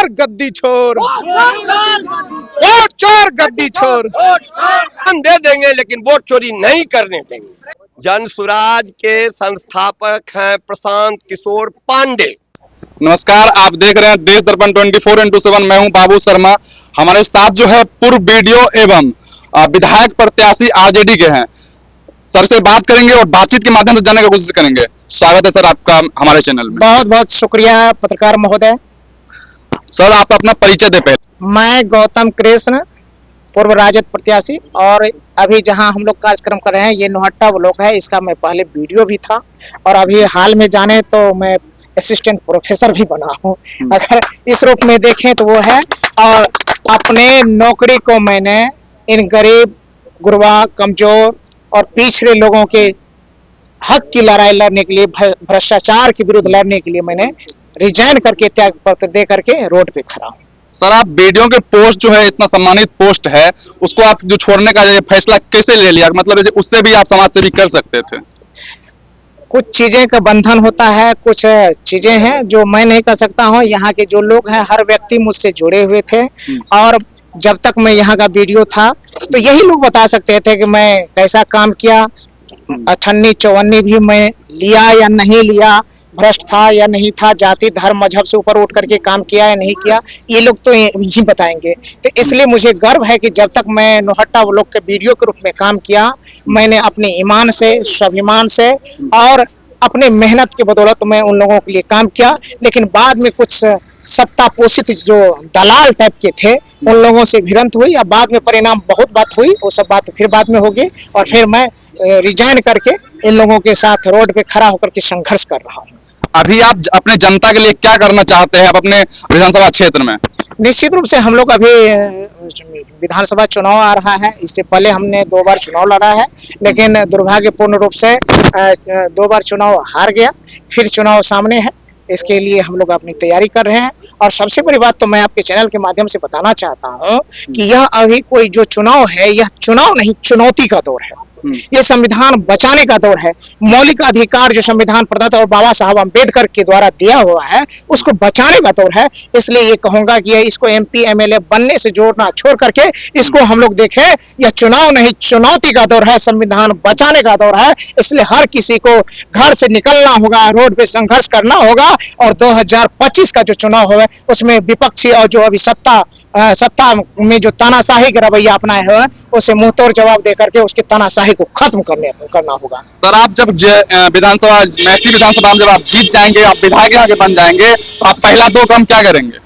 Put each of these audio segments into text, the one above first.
चोर गद्दी छोर, वोट चोर गद्दी छोर, हम दे देंगे लेकिन वोट चोरी नहीं करने देंगे। जन सुराज के संस्थापक हैं प्रशांत किशोर पांडे। नमस्कार, आप देख रहे हैं देश दर्पण 24x7। मैं हूं बाबू शर्मा। हमारे साथ जो है पूर्व बीडीओ एवं विधायक प्रत्याशी आरजेडी के हैं। सर से बात करेंगे और बातचीत के माध्यम से जानने की कोशिश करेंगे। स्वागत है सर आपका हमारे चैनल में। बहुत बहुत शुक्रिया पत्रकार महोदय। सर आप अपना परिचय दे पहले। मैं गौतम कृष्ण, पूर्व राजद प्रत्याशी, और अभी जहां हम लोग कार्यक्रम कर रहे हैं ये नोहट्टा ब्लॉक है। इसका मैं पहले बीडीओ भी था और अभी हाल में जाने तो मैं असिस्टेंट प्रोफेसर भी बना हूं। अगर इस रूप में देखें तो वो है। और अपने नौकरी को मैंने इन गरीब, गुरबा, कमजोर और पिछड़े लोगों के हक की लड़ाई लड़ने के लिए, भ्रष्टाचार के विरुद्ध लड़ने के लिए मैंने रिजाइन करके, त्याग पत्र दे करके रोड पे खड़ा हूँ। सर आप बीडीओ के पोस्ट जो है, इतना सम्मानित पोस्ट है, उसको आप जो छोड़ने का फैसला कैसे ले लिया? मतलब उससे भी आप समाज सेवी कर सकते थे। कुछ चीजें का बंधन होता है, कुछ चीजें हैं जो मैं नहीं कर सकता हूँ। यहाँ के जो लोग हैं, हर व्यक्ति मुझसे जुड़े हुए थे और जब तक मैं यहाँ का वीडियो था तो यही लोग बता सकते थे कि मैं कैसा काम किया, 98-54 भी मैं लिया या नहीं लिया, भ्रष्ट था या नहीं था, जाति धर्म मजहब से ऊपर उठ करके काम किया या नहीं किया, ये लोग तो यही बताएंगे। तो इसलिए मुझे गर्व है कि जब तक मैं नोहट्टा ब्लॉक के वीडियो के रूप में काम किया, मैंने अपने ईमान से, स्वाभिमान से और अपने मेहनत के बदौलत मैं उन लोगों के लिए काम किया। लेकिन बाद में कुछ सत्ता पोषित जो दलाल टाइप के थे, उन लोगों से भिड़ंत हुई और बाद में परिणाम बहुत बात हुई, वो सब बात फिर बाद में होगी। और फिर मैं रिजाइन करके इन लोगों के साथ रोड पे खड़ा होकर के संघर्ष कर रहा हूँ। अभी आप अपने जनता के लिए क्या करना चाहते हैं आप अपने विधानसभा क्षेत्र में? निश्चित रूप से हम लोग अभी विधानसभा चुनाव आ रहा है। इससे पहले हमने 2 बार चुनाव लड़ा है, लेकिन दुर्भाग्यपूर्ण रूप से 2 बार चुनाव हार गया। फिर चुनाव सामने है, इसके लिए हम लोग अपनी तैयारी कर रहे हैं। और सबसे बड़ी बात तो मैं आपके चैनल के माध्यम से बताना चाहता हूँ कि यह अभी कोई जो चुनाव है, यह चुनाव नहीं, चुनौती का दौर है। ये संविधान बचाने का दौर है। मौलिक अधिकार जो संविधान प्रदत्त और बाबा साहब अम्बेडकर के द्वारा दिया हुआ है, उसको बचाने का दौर है। इसलिए ये कहूंगा कि इसको MP MLA बनने से जोड़ना छोड़ करके इसको हम लोग देखें, यह चुनाव नहीं, चुनौती का दौर है, संविधान बचाने का दौर है। इसलिए हर किसी को घर से निकलना होगा, रोड पे संघर्ष करना होगा और 2025 का जो चुनाव है उसमें विपक्षी और जो अभी सत्ता में जो तानाशाही का रवैया अपनाए हुए हैं, उसे मुंहतोड़ जवाब दे करके उसकी तानाशाही को खत्म करना होगा। सर आप जब विधानसभा, मैसी विधानसभा में जब आप जीत जाएंगे, आप विधायक आगे बन जाएंगे, तो आप पहला 2 काम क्या करेंगे?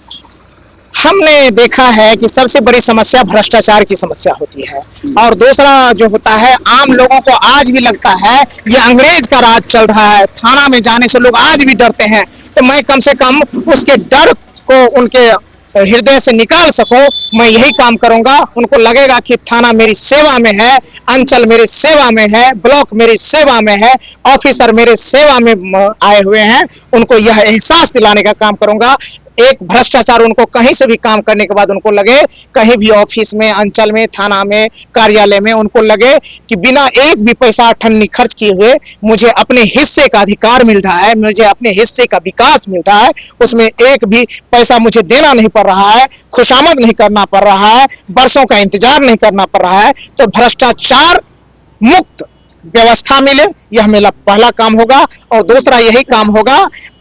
हमने देखा है कि सबसे बड़ी समस्या भ्रष्टाचार की समस्या होती है और दूसरा जो होता है, आम लोगों को आज भी लगता है ये अंग्रेज का राज चल रहा है। थाना में जाने से लोग आज भी डरते हैं। तो मैं कम से कम उसके डर को उनके हृदय से निकाल सकूं, मैं यही काम करूंगा। उनको लगेगा कि थाना मेरी सेवा में है, अंचल मेरी सेवा में है, ब्लॉक मेरी सेवा में है, ऑफिसर मेरे सेवा में आए हुए हैं। उनको यह एहसास दिलाने का काम करूंगा। एक भ्रष्टाचार उनको कहीं से भी काम करने के बाद उनको लगे, कहीं भी ऑफिस में, अंचल में, थाना में, कार्यालय में, उनको लगे कि बिना एक भी पैसा अठन्नी खर्च किए हुए मुझे अपने हिस्से का अधिकार मिल रहा है, मुझे अपने हिस्से का विकास मिल रहा है, उसमें एक भी पैसा मुझे देना नहीं पड़ रहा है, खुशामद नहीं करना पड़ रहा है, बरसों का इंतजार नहीं करना पड़ रहा है। तो भ्रष्टाचार मुक्त व्यवस्था मिले, यह मेरा पहला काम होगा। और दूसरा यही काम होगा,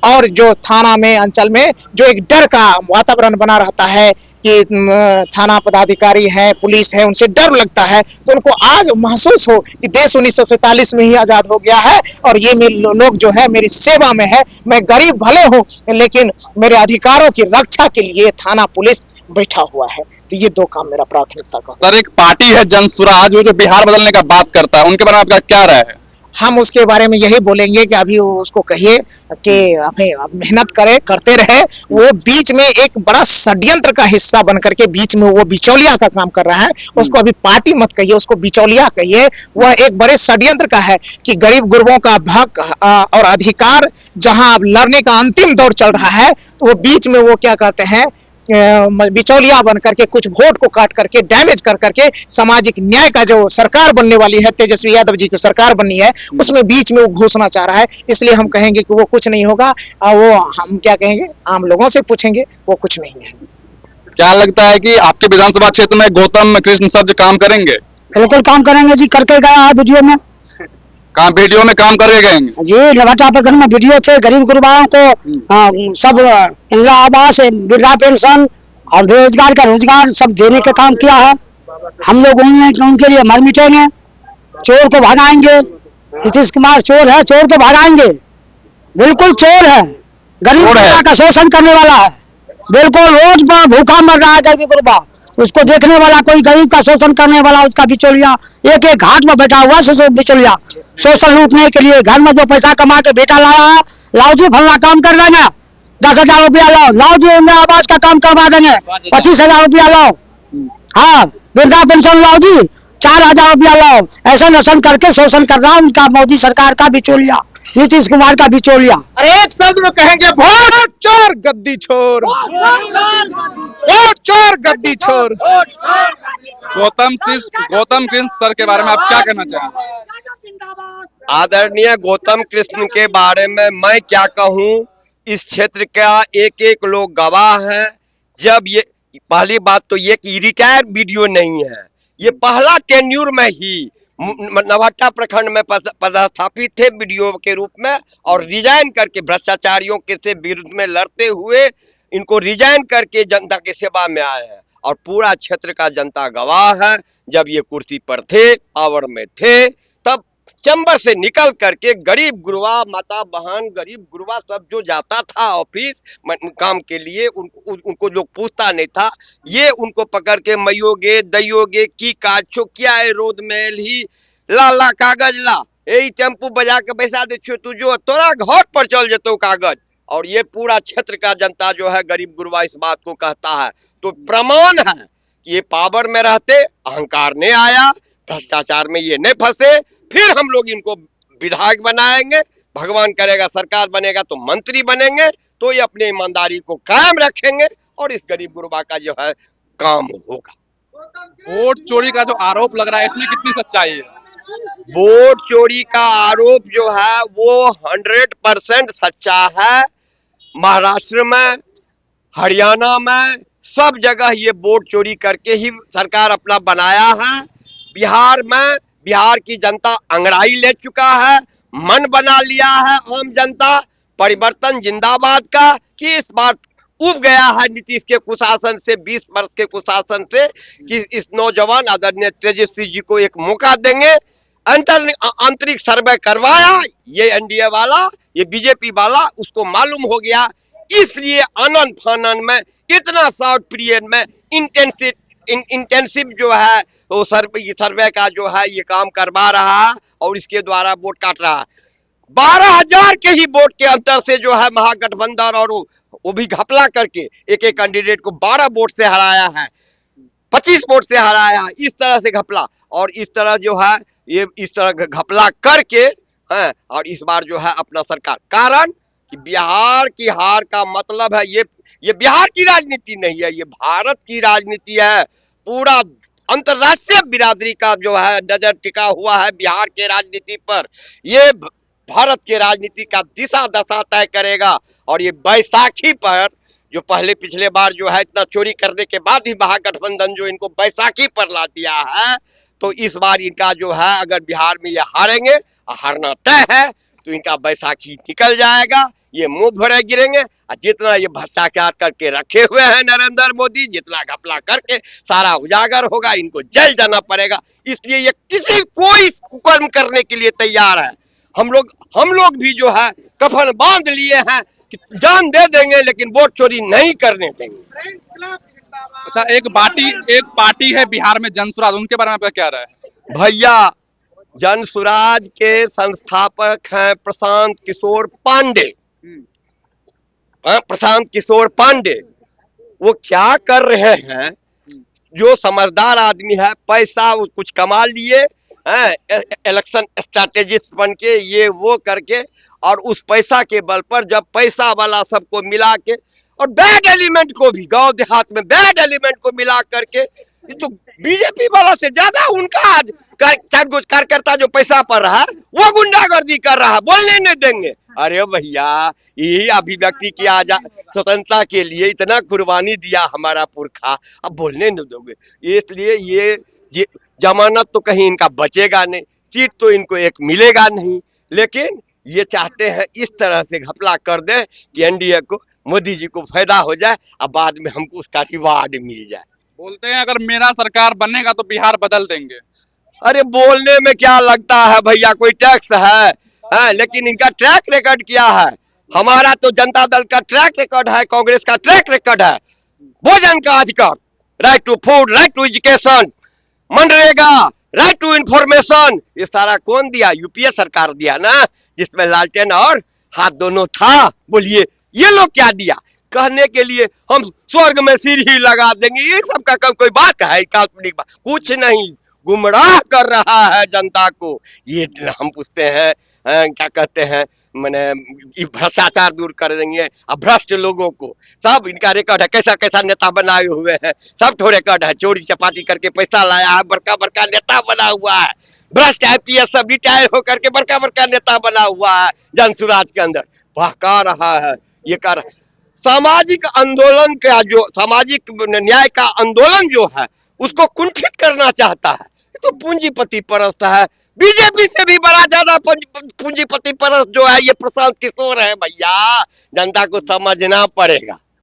और जो थाना में, अंचल में जो एक डर का वातावरण बना रहता है कि थाना पदाधिकारी है, पुलिस है, उनसे डर लगता है, तो उनको आज महसूस हो कि देश 1947 में ही आजाद हो गया है और ये लोग जो है मेरी सेवा में है। मैं गरीब भले हूँ लेकिन मेरे अधिकारों की रक्षा के लिए थाना पुलिस बैठा हुआ है। तो ये 2 काम मेरा प्राथमिकता का। सर एक पार्टी है जन सुराज, वो जो बिहार बदलने का बात करता है, उनके बारे में आपका क्या राय है? हम उसके बारे में यही बोलेंगे कि अभी उसको कहिए कि मेहनत करते रहे। वो बीच में एक बड़ा षड्यंत्र का हिस्सा बन करके बीच में वो बिचौलिया का काम कर रहा है। उसको अभी पार्टी मत कहिए, उसको बिचौलिया कहिए। वह एक बड़े षड्यंत्र का है कि गरीब गुरबों का हक और अधिकार जहां अब लड़ने का अंतिम दौर चल रहा है, तो वो बीच में वो क्या कहते हैं बिचौलिया बन करके कुछ वोट को काट करके डैमेज कर करके सामाजिक न्याय का जो सरकार बनने वाली है, तेजस्वी यादव जी की सरकार बननी है, उसमें बीच में वो घुसना चाह रहा है। इसलिए हम कहेंगे कि वो कुछ नहीं होगा, और वो हम क्या कहेंगे, आम लोगों से पूछेंगे, वो कुछ नहीं है। क्या लगता है कि आपके विधानसभा क्षेत्र में गौतम कृष्ण सर जो काम करेंगे? बिल्कुल काम करेंगे जी, करके गया है वीडियो में। काम वीडियो में काम करके गएंगे जी, लगातार प्रखंड में वीडियो थे, गरीब गुरबाओं को सब इंदिरा आवास, वृद्धा पेंशन और बेरोजगार का रोजगार सब देने का काम किया है। हम लोग उनके लिए मर मिटेंगे, चोर को भगाएंगे। नीतीश कुमार चोर है, चोर को भगाएंगे। बिल्कुल चोर है, गरीब का शोषण करने वाला है। बिल्कुल रोज पर भूखा मर रहा है गरीब गुरबा, उसको देखने वाला कोई, गरीब का शोषण करने वाला उसका बिचौलिया एक एक घाट में बैठा हुआ है। बिचौलिया शोषण लूटने के लिए घर में जो पैसा कमा के बेटा लाया है, लाओ जी फलना काम कर देंगे, 10,000 रुपया लाओ, लाओ जी इंदिरा आवास का काम करवा देंगे, 25,000 रुपया लाओ, हाँ वृद्धा पेंशन लाओ जी, 4,000 रुपया लाओ। ऐसा नशन करके शोषण कर रहा है उनका मोदी सरकार का बिचौलिया, नीतीश कुमार का बिचौलिया। अरे एक शब्द में कहेंगे, वोट चोर गद्दी छोर, वोट चोर गद्दी छोर। गौतम कृष्ण सर के बारे में आप क्या कहना चाहेंगे? आदरणीय गौतम कृष्ण के बारे में मैं क्या कहूं, इस क्षेत्र का एक एक लोग गवाह है। जब ये पहली बात तो ये कि रिटायर वीडियो नहीं है, ये पहला टेन्यूर में ही नवाटा प्रखंड में पदस्थापित थे वीडियो के रूप में, और रिजाइन करके भ्रष्टाचारियों के से विरुद्ध में लड़ते हुए इनको रिजाइन करके जनता की सेवा में आए हैं। और पूरा क्षेत्र का जनता गवाह है, जब ये कुर्सी पर थे, पावर में थे, तब चैम्बर से निकल करके गरीब गुरबा, माता बहन, गरीब गुरबा सब जो जाता था ऑफिस काम के लिए, उनको लोग पूछता नहीं था। ये उनको पकड़ के मयोगे दयोगे की काछो क्या है रोड में ही ला ला कागज ला, यही टेम्पू बजा के पैसा दे छो तू जो तोरा घर पर चल जतो कागज। और ये पूरा क्षेत्र का जनता जो है गरीब गुरबा इस बात को कहता है। तो प्रमाण है, ये पावर में रहते अहंकार नहीं आया, भ्रष्टाचार में ये नहीं फंसे, फिर हम लोग इनको विधायक बनाएंगे, भगवान करेगा सरकार बनेगा तो मंत्री बनेंगे, तो ये अपनी ईमानदारी को कायम रखेंगे और इस गरीब गुरबा का जो है काम होगा। वोट चोरी का जो आरोप लग रहा है, इसमें कितनी सच्चाई है? वोट चोरी का आरोप जो है वो 100% सच्चा है। महाराष्ट्र में, हरियाणा में, सब जगह ये वोट चोरी करके ही सरकार अपना बनाया है। बिहार में, बिहार की जनता अंगड़ाई ले चुका है, मन बना लिया है आम जनता परिवर्तन जिंदाबाद का, कि इस बार उब गया है नीतीश के कुशासन से, 20 वर्ष के कुशासन से, कि इस नौजवान आदरणीय तेजस्वी जी को एक मौका देंगे। आंतरिक सर्वे करवाया ये एनडीए वाला, ये बीजेपी वाला, उसको मालूम हो गया, इसलिए आनन फानन में इतना शॉर्ट पीरियड में इंटेंसिव जो है वो सर्वे का जो है ये काम करवा रहा है और इसके द्वारा वोट काट रहा है। 12,000 के ही वोट के अंतर से जो है महागठबंधन और वो भी घपला करके एक एक कैंडिडेट को 12 वोट से हराया है, 25 वोट से हराया है। इस तरह से घपला, और इस तरह जो है ये इस तरह घपला करके है, और इस बार जो है अपना सरकार, कारण कि बिहार की हार का मतलब है ये बिहार की राजनीति नहीं है, ये भारत की राजनीति है। पूरा अंतरराष्ट्रीय बिरादरी का जो है नजर टिका हुआ है बिहार के राजनीति पर। ये भारत के राजनीति का दिशा दशा तय करेगा। और ये बैसाखी पर जो पहले पिछले बार जो है इतना चोरी करने के बाद भी महागठबंधन जो इनको बैसाखी पर ला दिया है, तो इस बार इनका जो है अगर बिहार में ये हारेंगे, हारना तय है, तो इनका बैसाखी निकल जाएगा, ये मुंह भरे गिरेंगे। और जितना ये भ्रष्टाचार करके रखे हुए हैं नरेंद्र मोदी, जितना घपला करके सारा उजागर होगा, इनको जेल जाना पड़ेगा। इसलिए ये कोई कर्म करने के लिए तैयार है। हम लोग भी जो है कफन बांध लिए हैं कि जान दे देंगे लेकिन वोट चोरी नहीं करने देंगे। अच्छा, एक पार्टी है बिहार में जनसुराज, उनके बारे में आपका क्या राय है? भैया, जनसुराज के संस्थापक हैं प्रशांत किशोर पांडे। प्रशांत किशोर पांडे वो क्या कर रहे हैं, जो समझदार आदमी है, पैसा कुछ कमा लिए इलेक्शन स्ट्रैटेजिस्ट बन के, ये वो करके, और उस पैसा के बल पर जब पैसा वाला सबको मिला के और बैड एलिमेंट को भी, गांव देहात में बैड एलिमेंट को मिला करके, ये तो बीजेपी वाला से ज्यादा उनका कार्यकर्ता जो पैसा पर रहा है वो गुंडागर्दी कर रहा है, बोलने नहीं देंगे। अरे भैया, यही अभिव्यक्ति की स्वतंत्रता के लिए इतना कुर्बानी दिया हमारा पुरखा, अब बोलने नहीं दोगे। इसलिए ये जमानत तो कहीं इनका बचेगा नहीं, सीट तो इनको एक मिलेगा नहीं, लेकिन ये चाहते हैं इस तरह से घपला कर दे कि एनडीए को, मोदी जी को फायदा हो जाए और बाद में हमको उसका रिवार्ड मिल जाए। बोलते हैं अगर मेरा सरकार बनेगा तो बिहार बदल देंगे। अरे बोलने में क्या लगता है भैया, कोई टैक्स है? लेकिन इनका ट्रैक रिकॉर्ड क्या है? हमारा तो जनता दल का ट्रैक रिकॉर्ड है, कांग्रेस का ट्रैक रिकॉर्ड है। भोजन का अधिकार, right to food, right to education, मनरेगा, राइट टू इंफॉर्मेशन, ये सारा कौन दिया? यूपीए सरकार दिया ना, जिसमें लालटेन और हाथ दोनों था। बोलिए ये लोग क्या दिया? कहने के लिए हम स्वर्ग में सिर ही लगा देंगे, ये सब का कोई बात है? काल्पनिक बात कुछ नहीं, गुमराह कर रहा है जनता को। ये हम पूछते हैं क्या कहते हैं, मैंने भ्रष्टाचार दूर कर देंगे, अब भ्रष्ट लोगों को सब इनका रिकॉर्ड है, कैसा कैसा नेता बनाए हुए हैं, सब तो रिकॉर्ड है। चोरी चपाटी करके पैसा लाया है, बड़का बड़का नेता बना हुआ है। भ्रष्ट आईपीएस सब रिटायर होकर के बड़का बड़का नेता बना हुआ है जनसुराज के अंदर, बहका रहा है, ये कर सामाजिक आंदोलन का, जो सामाजिक न्याय का आंदोलन जो है उसको कुंठित करना चाहता है। तो पूंजीपति परस्त है, बीजेपी से भी बड़ा ज्यादा पूंजीपति परस्त जो है ये प्रशांत किशोर है भैया, जनता को समझना पड़ेगा।